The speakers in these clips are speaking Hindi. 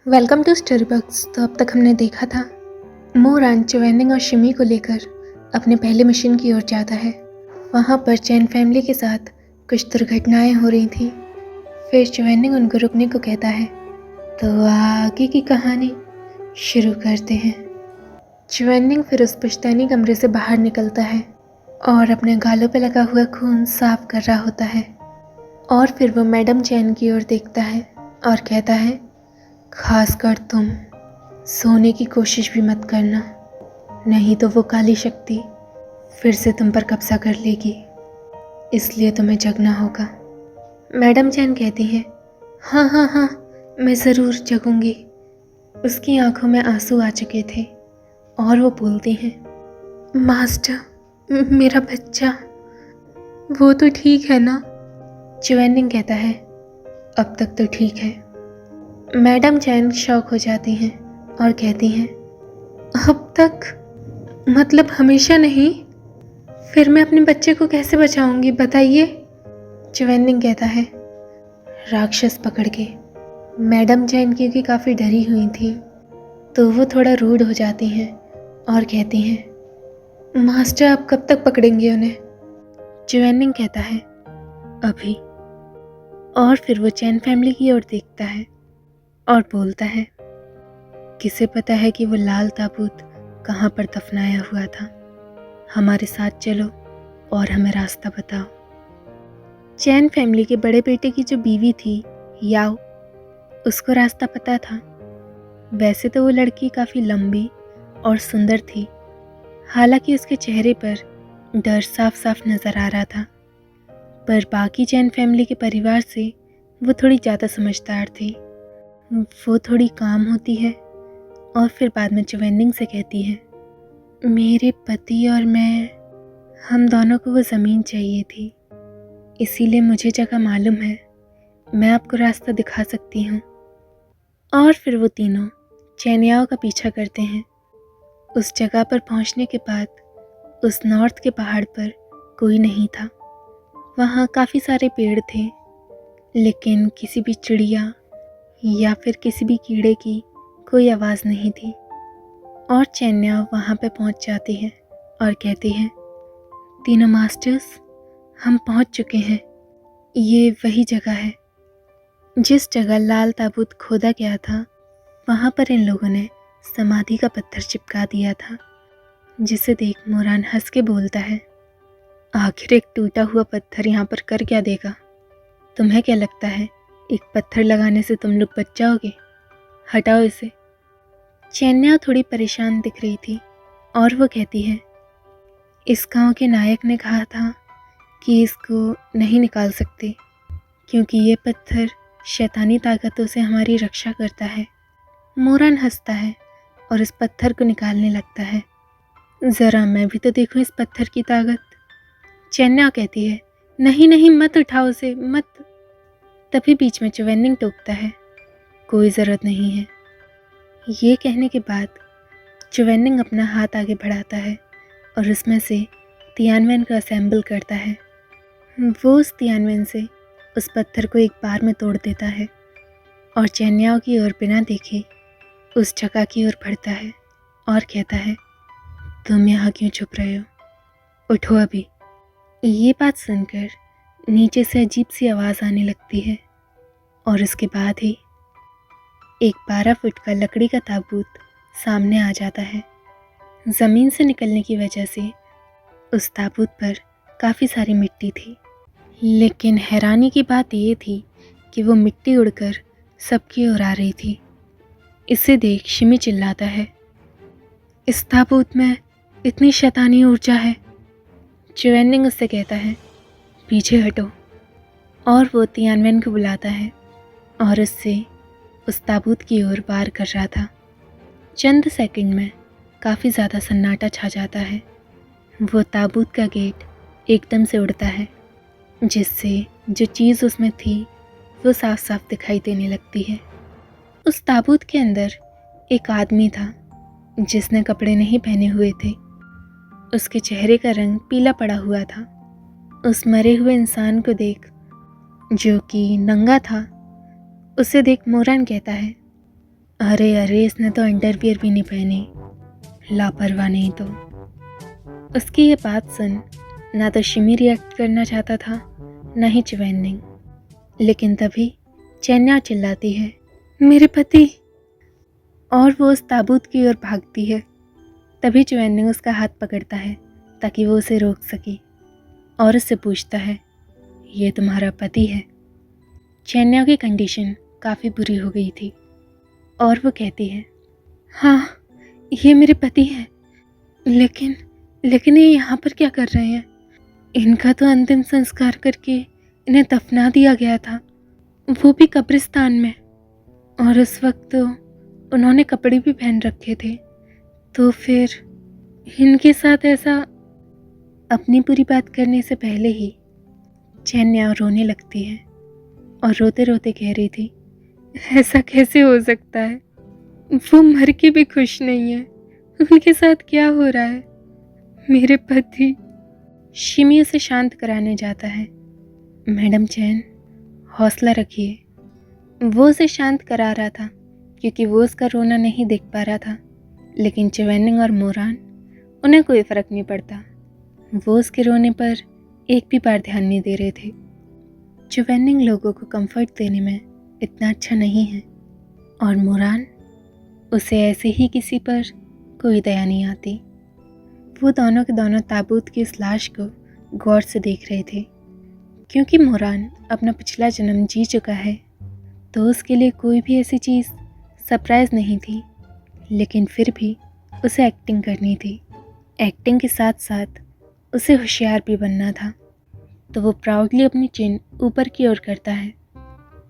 Welcome to story box. तो अब तक हमने देखा था मोरान चवैनिंग और शिमी को लेकर अपने पहले मिशन की ओर जाता है। वहाँ पर चैन फैमिली के साथ कुछ दुर्घटनाएं हो रही थी। फिर चवैनिंग उनको रुकने को कहता है, तो आगे की कहानी शुरू करते हैं। चवैनिंग फिर उस पुश्तैनी कमरे से बाहर निकलता है और अपने गालों पर लगा हुआ खून साफ कर रहा होता है। और फिर वो मैडम चैन की ओर देखता है और कहता है, खासकर तुम सोने की कोशिश भी मत करना, नहीं तो वो काली शक्ति फिर से तुम पर कब्जा कर लेगी, इसलिए तुम्हें जगना होगा। मैडम चैन कहती है, हाँ हाँ हाँ, मैं ज़रूर जगूंगी। उसकी आंखों में आंसू आ चुके थे और वो बोलती हैं, मास्टर, मेरा बच्चा, वो तो ठीक है ना? चवैनिंग कहता है, अब तक तो ठीक है। मैडम चैन शॉक हो जाती हैं और कहती हैं, अब तक? मतलब हमेशा नहीं? फिर मैं अपने बच्चे को कैसे बचाऊंगी, बताइए। चवैनिंग कहता है, राक्षस पकड़ के। मैडम चैन क्योंकि काफ़ी डरी हुई थी तो वो थोड़ा रूड हो जाती हैं और कहती हैं, मास्टर आप कब तक पकड़ेंगे उन्हें? चवैनिंग कहता है, अभी। और फिर वो चैन फैमिली की ओर देखता है और बोलता है, किसे पता है कि वो लाल ताबूत कहाँ पर दफनाया हुआ था? हमारे साथ चलो और हमें रास्ता बताओ। चैन फैमिली के बड़े बेटे की जो बीवी थी याओ, उसको रास्ता पता था। वैसे तो वो लड़की काफ़ी लंबी और सुंदर थी, हालांकि उसके चेहरे पर डर साफ साफ नज़र आ रहा था। पर बाकी चैन फैमिली के परिवार से वो थोड़ी ज़्यादा समझदार थी। वो थोड़ी काम होती है और फिर बाद में चवैनिंग से कहती है, मेरे पति और मैं, हम दोनों को वो ज़मीन चाहिए थी, इसीलिए मुझे जगह मालूम है, मैं आपको रास्ता दिखा सकती हूँ। और फिर वो तीनों चैनियाओं का पीछा करते हैं। उस जगह पर पहुँचने के बाद उस नॉर्थ के पहाड़ पर कोई नहीं था। वहाँ काफ़ी सारे पेड़ थे, लेकिन किसी भी चिड़िया या फिर किसी भी कीड़े की कोई आवाज़ नहीं थी। और चैन्या वहाँ पे पहुँच जाती है और कहती है, तीनों मास्टर्स, हम पहुँच चुके हैं। ये वही जगह है जिस जगह लाल ताबूत खोदा गया था। वहाँ पर इन लोगों ने समाधि का पत्थर चिपका दिया था, जिसे देख मोरान हंस के बोलता है, आखिर एक टूटा हुआ पत्थर यहाँ पर कर क्या देगा? तुम्हें क्या लगता है एक पत्थर लगाने से तुम लोग बच जाओगे? हटाओ इसे। चैन्या थोड़ी परेशान दिख रही थी और वो कहती है, इस गांव के नायक ने कहा था कि इसको नहीं निकाल सकते क्योंकि ये पत्थर शैतानी ताकतों से हमारी रक्षा करता है। मोरान हंसता है और इस पत्थर को निकालने लगता है। ज़रा मैं भी तो देखूं इस पत्थर की ताकत। चैन्या कहती है, नहीं नहीं, मत उठाओ उसे, मत। तभी बीच में चवैनिंग टोकता है, कोई ज़रूरत नहीं है। ये कहने के बाद चवैनिंग अपना हाथ आगे बढ़ाता है और उसमें से तियानवेन को असेंबल करता है। वो उस तियानवेन से उस पत्थर को एक बार में तोड़ देता है और चैन्याओं की ओर बिना देखे उस जगह की ओर बढ़ता है और कहता है, तुम यहाँ क्यों छुप रहे हो? उठो अभी। ये बात सुनकर नीचे से अजीब सी आवाज़ आने लगती है और उसके बाद ही एक 12 फुट का लकड़ी का ताबूत सामने आ जाता है। ज़मीन से निकलने की वजह से उस ताबूत पर काफ़ी सारी मिट्टी थी, लेकिन हैरानी की बात ये थी कि वो मिट्टी उड़कर सबकी ओर आ रही थी। इसे देख शिमी चिल्लाता है, इस ताबूत में इतनी शैतानी ऊर्जा है। चवैनिंग उससे कहता है, पीछे हटो। और वो तियानवेन को बुलाता है और उससे उस ताबूत की ओर वार कर रहा था। चंद सेकंड में काफ़ी ज़्यादा सन्नाटा छा जाता है। वो ताबूत का गेट एकदम से उड़ता है, जिससे जो चीज़ उसमें थी वो साफ साफ दिखाई देने लगती है। उस ताबूत के अंदर एक आदमी था जिसने कपड़े नहीं पहने हुए थे। उसके चेहरे का रंग पीला पड़ा हुआ था। उस मरे हुए इंसान को देख, जो कि नंगा था, उसे देख मोरान कहता है, अरे अरे, इसने तो अंडरवियर भी नहीं पहनी, लापरवाह नहीं तो। उसकी ये बात सुन ना तो शिमी रिएक्ट करना चाहता था, ना ही च्वेननिंग। लेकिन तभी चैन्या चिल्लाती है, मेरे पति, और वो उस ताबूत की ओर भागती है। तभी च्वेननिंग उसका हाथ पकड़ता है ताकि वो उसे रोक सके और उससे पूछता है, ये तुम्हारा पति है? चैन्या की कंडीशन काफ़ी बुरी हो गई थी और वो कहती है, हाँ, ये मेरे पति हैं, लेकिन लेकिन ये यहाँ पर क्या कर रहे हैं? इनका तो अंतिम संस्कार करके इन्हें दफना दिया गया था, वो भी कब्रिस्तान में। और उस वक्त तो उन्होंने कपड़े भी पहन रखे थे, तो फिर इनके साथ ऐसा। अपनी पूरी बात करने से पहले ही चैन्या रोने लगती है और रोते रोते कह रही थी, ऐसा कैसे हो सकता है? वो मर के भी खुश नहीं है, उनके साथ क्या हो रहा है? मेरे पति। शिमी उसे शांत कराने जाता है, मैडम चैन, हौसला रखिए। वो उसे शांत करा रहा था क्योंकि वो उसका रोना नहीं देख पा रहा था, लेकिन च्वेननिंग और मोरान, उन्हें कोई फ़र्क नहीं पड़ता। वो उसके रोने पर एक भी बार ध्यान नहीं दे रहे थे। च्वेननिंग लोगों को कंफर्ट देने में इतना अच्छा नहीं है और मोरान, उसे ऐसे ही किसी पर कोई दया नहीं आती। वो दोनों के दोनों ताबूत की उस लाश को गौर से देख रहे थे। क्योंकि मोरान अपना पिछला जन्म जी चुका है, तो उसके लिए कोई भी ऐसी चीज़ सरप्राइज़ नहीं थी, लेकिन फिर भी उसे एक्टिंग करनी थी। एक्टिंग के साथ साथ उसे होशियार भी बनना था। तो वो प्राउडली अपनी चिन ऊपर की ओर करता है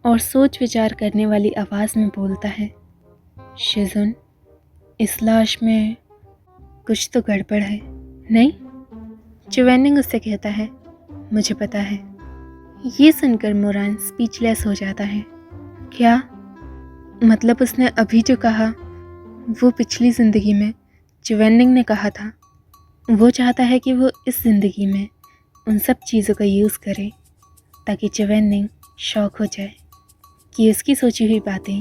और सोच विचार करने वाली आवाज़ में बोलता है, शिजुन, इस लाश में कुछ तो गड़बड़ है, नहीं? च्वेननिंग उससे कहता है, मुझे पता है। ये सुनकर मोरान स्पीचलेस हो जाता है। क्या मतलब? उसने अभी जो कहा वो पिछली ज़िंदगी में च्वेननिंग ने कहा था। वो चाहता है कि वो इस ज़िंदगी में उन सब चीज़ों का यूज़ करे ताकि च्वेननिंग शॉक हो जाए कि उसकी सोची हुई बातें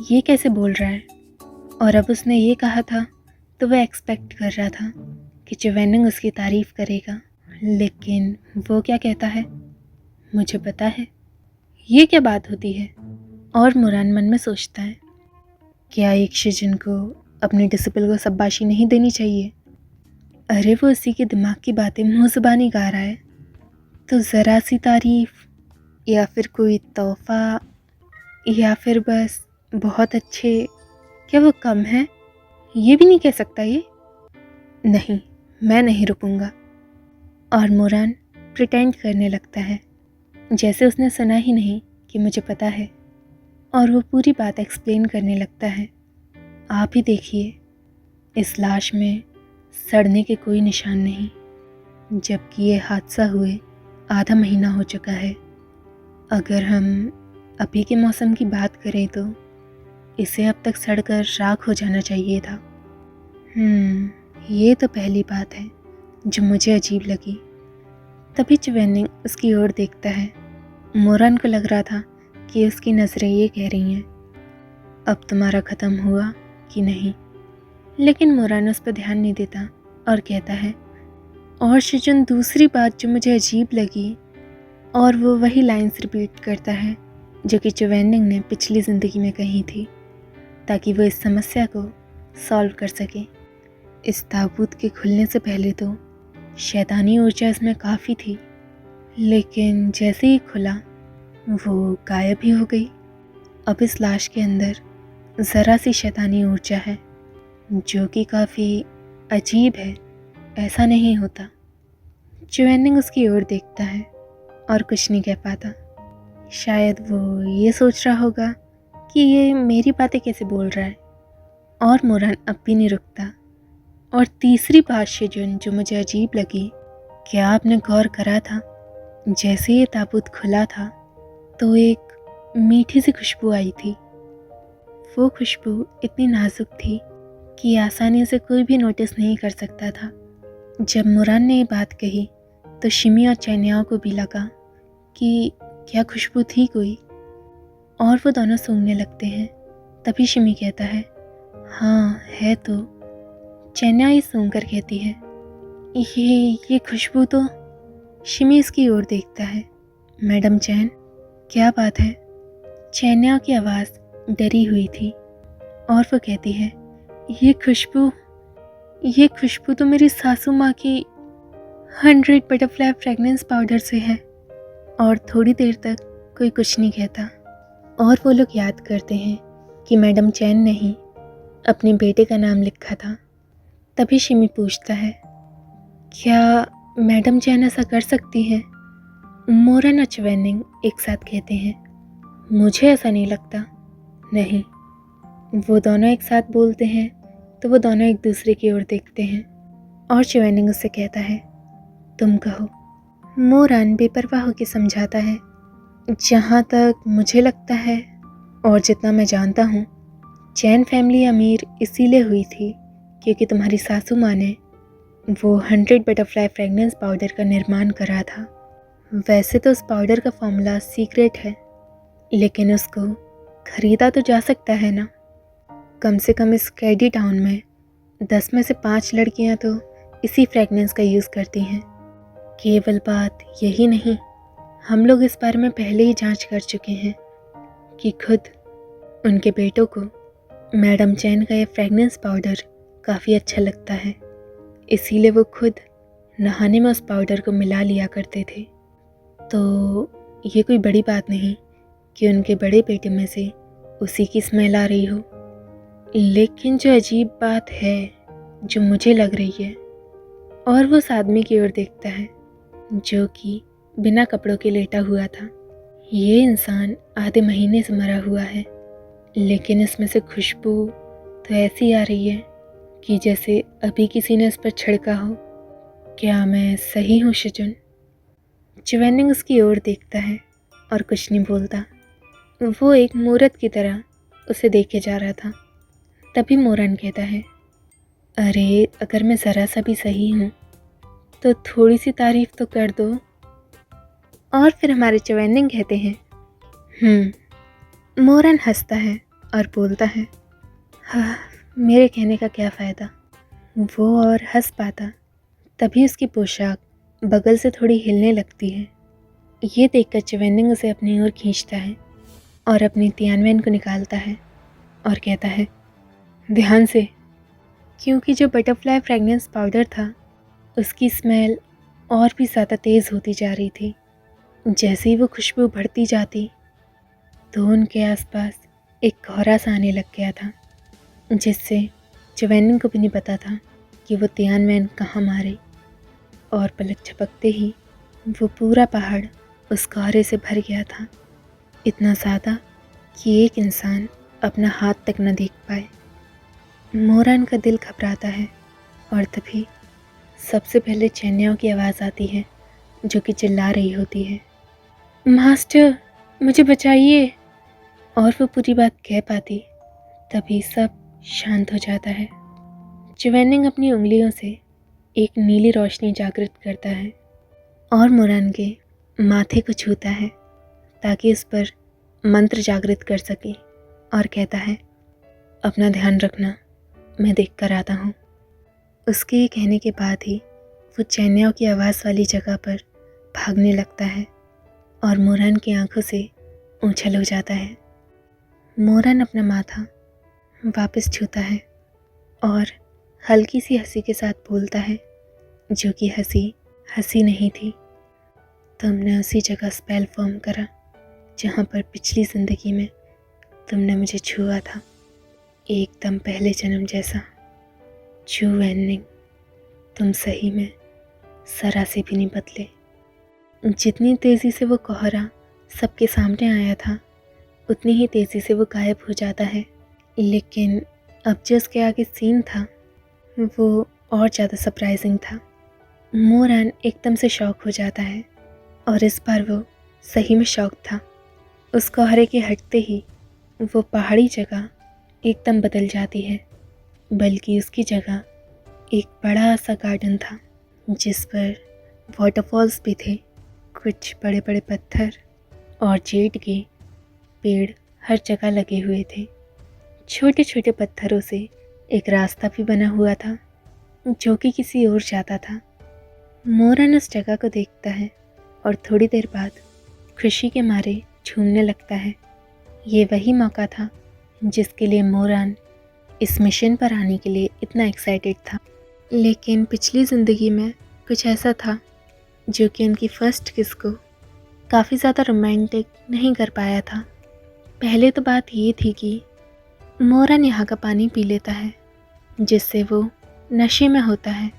ये कैसे बोल रहा है। और अब उसने ये कहा था तो वह एक्सपेक्ट कर रहा था कि च्वेननिंग उसकी तारीफ़ करेगा, लेकिन वो क्या कहता है, मुझे पता है। ये क्या बात होती है? और मोरान मन में सोचता है, क्या एक शिजुन को अपने डिसिपल को शाबाशी नहीं देनी चाहिए? अरे वो उसी के दिमाग की बातें मुँह ज़ुबानी गा रहा है, तो ज़रा सी तारीफ़ या फिर कोई तोहफ़ा या फिर बस बहुत अच्छे, क्या वो कम है? ये भी नहीं कह सकता ये? नहीं, मैं नहीं रुकूंगा। और मोरान प्रिटेंड करने लगता है जैसे उसने सुना ही नहीं कि मुझे पता है, और वो पूरी बात एक्सप्लेन करने लगता है। आप ही देखिए, इस लाश में सड़ने के कोई निशान नहीं, जबकि ये हादसा हुए आधा महीना हो चुका है। अगर हम अभी के मौसम की बात करें तो इसे अब तक सड़कर राख हो जाना चाहिए था। ये तो पहली बात है जो मुझे अजीब लगी। तभी च्वेननिंग उसकी ओर देखता है। मोरान को लग रहा था कि उसकी नज़रें ये कह रही हैं, अब तुम्हारा ख़त्म हुआ कि नहीं? लेकिन मोरान उस पर ध्यान नहीं देता और कहता है, और शिजुन, दूसरी बात जो मुझे अजीब लगी, और वो वही लाइन्स रिपीट करता है जो कि च्वेननिंग ने पिछली ज़िंदगी में कही थी, ताकि वो इस समस्या को सॉल्व कर सके। इस ताबूत के खुलने से पहले तो शैतानी ऊर्जा इसमें काफ़ी थी, लेकिन जैसे ही खुला वो गायब ही हो गई। अब इस लाश के अंदर ज़रा सी शैतानी ऊर्जा है जो कि काफ़ी अजीब है, ऐसा नहीं होता। च्वेननिंग उसकी ओर देखता है और कुछ नहीं कह पाता। शायद वो ये सोच रहा होगा कि ये मेरी बातें कैसे बोल रहा है। और मोरान अब भी नहीं रुकता। और तीसरी बात शिजुन जो मुझे अजीब लगी, क्या आपने गौर करा था, जैसे ये ताबूत खुला था तो एक मीठी सी खुशबू आई थी। वो खुशबू इतनी नाजुक थी कि आसानी से कोई भी नोटिस नहीं कर सकता था। जब मोरान ने ये बात कही तो शिमी और चैन्याओं को भी लगा कि क्या खुशबू थी कोई, और वो दोनों सूंघने लगते हैं तभी शिमी कहता है, हाँ है तो। चैन्या ये सूंघकर कहती है, ये खुशबू तो। शिमी इसकी ओर देखता है। मैडम चैन, क्या बात है? चैन्या की आवाज़ डरी हुई थी और वो कहती है, ये खुशबू तो मेरी सासू माँ की 100 बटरफ्लाई फ्रेगनेंस पाउडर से है। और थोड़ी देर तक कोई कुछ नहीं कहता और वो लोग याद करते हैं कि मैडम चैन ने ही अपने बेटे का नाम लिखा था। तभी शिमी पूछता है, क्या मैडम चैन ऐसा कर सकती हैं? मोरन और च्वेनिंग एक साथ कहते हैं, मुझे ऐसा नहीं लगता। नहीं। वो दोनों एक साथ बोलते हैं तो वो दोनों एक दूसरे की ओर देखते हैं और च्वेनिंग उससे कहता है, तुम कहो। मोरन बेपरवाह होकर समझाता है, जहाँ तक मुझे लगता है और जितना मैं जानता हूँ, चैन फैमिली अमीर इसीलिए हुई थी क्योंकि तुम्हारी सासू माँ ने वो 100 बटरफ्लाई फ्रेगनेंस पाउडर का निर्माण करा था। वैसे तो उस पाउडर का फॉर्मूला सीक्रेट है, लेकिन उसको खरीदा तो जा सकता है ना। कम से कम इस कैडी टाउन में 10 में से 5 लड़कियां तो इसी फ्रेगनेंस का यूज़ करती हैं। केवल बात यही नहीं, हम लोग इस बारे में पहले ही जांच कर चुके हैं कि खुद उनके बेटों को मैडम चैन का ये फ्रेगनेंस पाउडर काफ़ी अच्छा लगता है, इसीलिए वो खुद नहाने में उस पाउडर को मिला लिया करते थे। तो ये कोई बड़ी बात नहीं कि उनके बड़े बेटे में से उसी की स्मेल आ रही हो। लेकिन जो अजीब बात है, जो मुझे लग रही है, और वो उस आदमी की ओर देखता है जो कि बिना कपड़ों के लेटा हुआ था। ये इंसान आधे महीने से मरा हुआ है, लेकिन इसमें से खुशबू तो ऐसी आ रही है कि जैसे अभी किसी ने इस पर छिड़का हो। क्या मैं सही हूँ शिजुन? च्वेनिंग उसकी ओर देखता है और कुछ नहीं बोलता। वो एक मूर्त की तरह उसे देखे जा रहा था। तभी मोरन कहता है, अरे अगर मैं ज़रा सा भी सही हूँ तो थोड़ी सी तारीफ तो कर दो। और फिर हमारे च्वेनिंग कहते हैं, मोरन हंसता है और बोलता है, हाँ मेरे कहने का क्या फ़ायदा। वो और हंस पाता तभी उसकी पोशाक बगल से थोड़ी हिलने लगती है। ये देखकर च्वेनिंग उसे अपनी ओर खींचता है और अपनी तियानवेन को निकालता है और कहता है, ध्यान से, क्योंकि जो बटरफ्लाई फ्रेगनेंस पाउडर था उसकी स्मेल और भी ज़्यादा तेज़ होती जा रही थी। जैसे ही वो खुशबू बढ़ती जाती तो उनके आसपास एक कोहरा सा आने लग गया था, जिससे च्वेनिंग को भी नहीं पता था कि वो तियानवेन कहाँ मारे। और पलक झपकते ही वो पूरा पहाड़ उस कोहरे से भर गया था, इतना ज़्यादा कि एक इंसान अपना हाथ तक न देख पाए। मोरन का दिल घबराता है और तभी सबसे पहले चैन्याओं की आवाज़ आती है जो कि चिल्ला रही होती है, मास्टर मुझे बचाइए। और वो पूरी बात कह पाती तभी सब शांत हो जाता है। च्वेनिंग अपनी उंगलियों से एक नीली रोशनी जागृत करता है और मोरन के माथे को छूता है ताकि इस पर मंत्र जागृत कर सके और कहता है, अपना ध्यान रखना, मैं देख कर आता हूँ। उसके ये कहने के बाद ही वो चैन्याओं की आवाज़ वाली जगह पर भागने लगता है और मोरन की आंखों से ऊंछल हो जाता है। मोरन अपना माथा वापस छूता है और हल्की सी हंसी के साथ बोलता है, जो कि हंसी नहीं थी। तुमने उसी जगह स्पेल फॉर्म करा जहाँ पर पिछली ज़िंदगी में तुमने मुझे छुआ था, एकदम पहले जन्म जैसा। च्वेनिंग, तुम सही में ज़रा से भी नहीं बदले। जितनी तेज़ी से वो कोहरा सबके सामने आया था उतनी ही तेज़ी से वो गायब हो जाता है। लेकिन अब जो उसके आगे सीन था वो और ज़्यादा सरप्राइजिंग था। मोरन एकदम से शॉक हो जाता है और इस बार वो सही में शॉक था। उस कोहरे के हटते ही वो पहाड़ी जगह एकदम बदल जाती है, बल्कि उसकी जगह एक बड़ा सा गार्डन था जिस पर वाटरफॉल्स भी थे। कुछ बड़े बड़े पत्थर और जेड के पेड़ हर जगह लगे हुए थे। छोटे छोटे पत्थरों से एक रास्ता भी बना हुआ था जो कि किसी और जाता था। मोरन उस जगह को देखता है और थोड़ी देर बाद खुशी के मारे झूमने लगता है। ये वही मौका था जिसके लिए मोरन इस मिशन पर आने के लिए इतना एक्साइटेड था। लेकिन पिछली ज़िंदगी में कुछ ऐसा था जो कि उनकी फर्स्ट किस को काफ़ी ज़्यादा रोमांटिक नहीं कर पाया था। पहले तो बात ये थी कि मोरन यहाँ का पानी पी लेता है जिससे वो नशे में होता है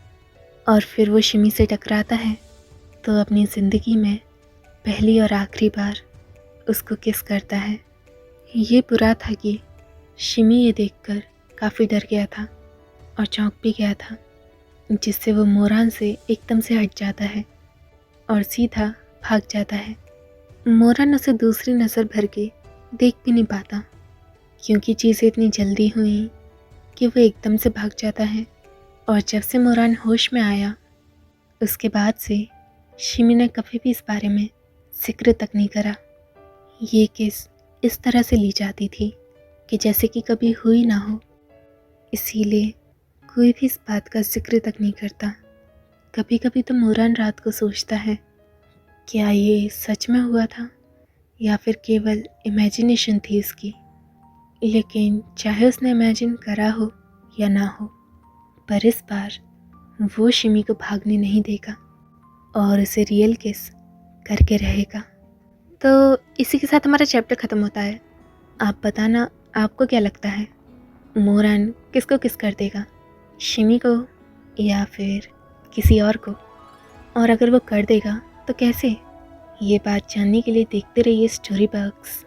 और फिर वो शिमी से टकराता है तो अपनी ज़िंदगी में पहली और आखिरी बार उसको किस करता है। ये बुरा था कि शिमी ये देखकर काफ़ी डर गया था और चौंक भी गया था, जिससे वो मोरन से एकदम से हट जाता है और सीधा भाग जाता है। मोरन उसे दूसरी नज़र भर के देख भी नहीं पाता क्योंकि चीज़ें इतनी जल्दी हुई कि वो एकदम से भाग जाता है। और जब से मोरन होश में आया उसके बाद से शिमी ने कभी भी इस बारे में जिक्र तक नहीं करा। ये किस इस तरह से ली जाती थी कि जैसे कि कभी हुई ना हो, इसीलिए कोई भी इस बात का जिक्र तक नहीं करता। कभी कभी तो मोरन रात को सोचता है क्या ये सच में हुआ था या फिर केवल इमेजिनेशन थी उसकी। लेकिन चाहे उसने इमेजिन करा हो या ना हो, पर इस बार वो शिमी को भागने नहीं देगा और उसे रियल किस करके रहेगा। तो इसी के साथ हमारा चैप्टर ख़त्म होता है। आप बताना आपको क्या लगता है, मोरन किसको किस कर देगा, शिमी को या फिर किसी और को? और अगर वो कर देगा तो कैसे? ये बात जानने के लिए देखते रहिए स्टोरी बॉक्स।